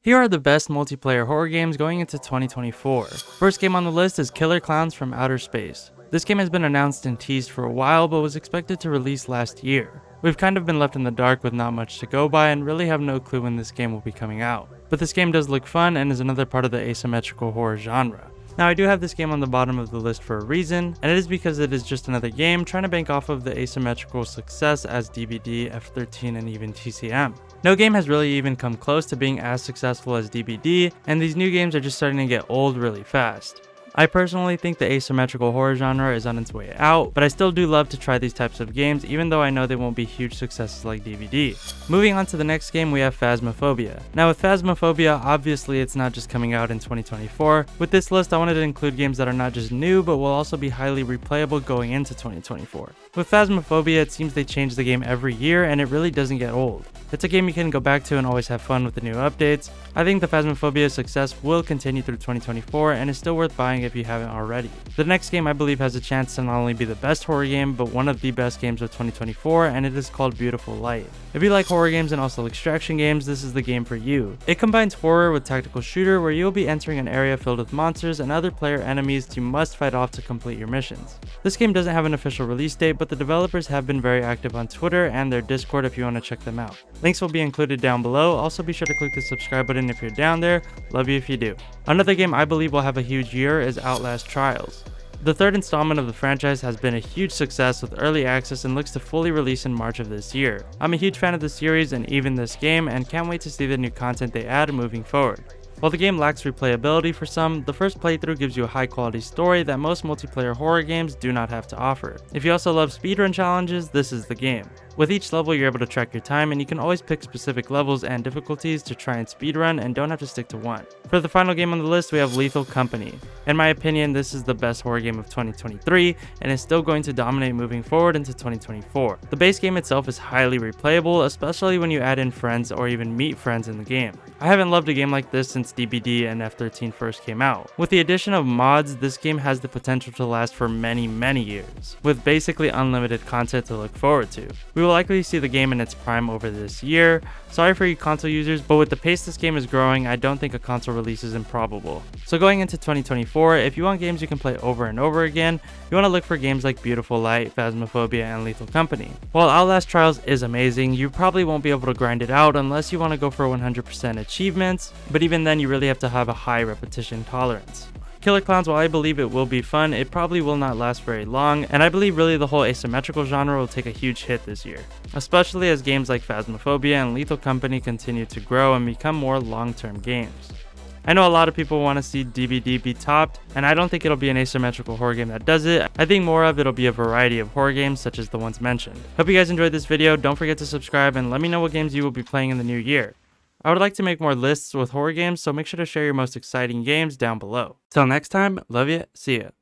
Here are the best multiplayer horror games going into 2024. First game on the list is Klownz from Outer Space. This game has been announced and teased for a while, but was expected to release last year. We've kind of been left in the dark with not much to go by and really have no clue when this game will be coming out. But this game does look fun and is another part of the asymmetrical horror genre. Now, I do have this game on the bottom of the list for a reason, and it is because it is just another game trying to bank off of the asymmetrical success as DBD, F13, and even TCM. No game has really even come close to being as successful as DBD, and these new games are just starting to get old really fast. I personally think the asymmetrical horror genre is on its way out, but I still do love to try these types of games even though I know they won't be huge successes like DBD. Moving on to the next game, we have Phasmophobia. Now with Phasmophobia, obviously it's not just coming out in 2024. With this list, I wanted to include games that are not just new, but will also be highly replayable going into 2024. With Phasmophobia, it seems they change the game every year and it really doesn't get old. It's a game you can go back to and always have fun with the new updates. I think the Phasmophobia success will continue through 2024 and is still worth buying if you haven't already. The next game I believe has a chance to not only be the best horror game, but one of the best games of 2024, and it is called Beautiful Light. If you like horror games and also extraction games, this is the game for you. It combines horror with tactical shooter where you'll be entering an area filled with monsters and other player enemies you must fight off to complete your missions. This game doesn't have an official release date, but the developers have been very active on Twitter and their Discord if you want to check them out. Links will be included down below. Also be sure to click the subscribe button if you're down there. Love you if you do. Another game I believe will have a huge year is Outlast Trials. The third installment of the franchise has been a huge success with early access and looks to fully release in March of this year. I'm a huge fan of the series and even this game, and can't wait to see the new content they add moving forward. While the game lacks replayability for some, the first playthrough gives you a high quality story that most multiplayer horror games do not have to offer. If you also love speedrun challenges, this is the game. With each level, you're able to track your time, and you can always pick specific levels and difficulties to try and speedrun and don't have to stick to one. For the final game on the list, we have Lethal Company. In my opinion, this is the best horror game of 2023 and is still going to dominate moving forward into 2024. The base game itself is highly replayable, especially when you add in friends or even meet friends in the game. I haven't loved a game like this since DBD and F13 first came out. With the addition of mods, this game has the potential to last for many years, with basically unlimited content to look forward to. We will likely see the game in its prime over this year. Sorry for you console users, but with the pace this game is growing, I don't think a console release is improbable. So going into 2024, if you want games you can play over and over again, you want to look for games like Beautiful Light, Phasmophobia, and Lethal Company. While Outlast Trials is amazing, you probably won't be able to grind it out unless you want to go for 100% achievements, but even then you really have to have a high repetition tolerance. Klownz, while I believe it will be fun, it probably will not last very long, and I believe really the whole asymmetrical genre will take a huge hit this year, especially as games like Phasmophobia and Lethal Company continue to grow and become more long-term games. I know a lot of people want to see DBD be topped, and I don't think it'll be an asymmetrical horror game that does it. I think more of it'll be a variety of horror games such as the ones mentioned. Hope you guys enjoyed this video. Don't forget to subscribe and let me know what games you will be playing in the new year. I would like to make more lists with horror games, so make sure to share your most exciting games down below. Till next time, love ya, see ya.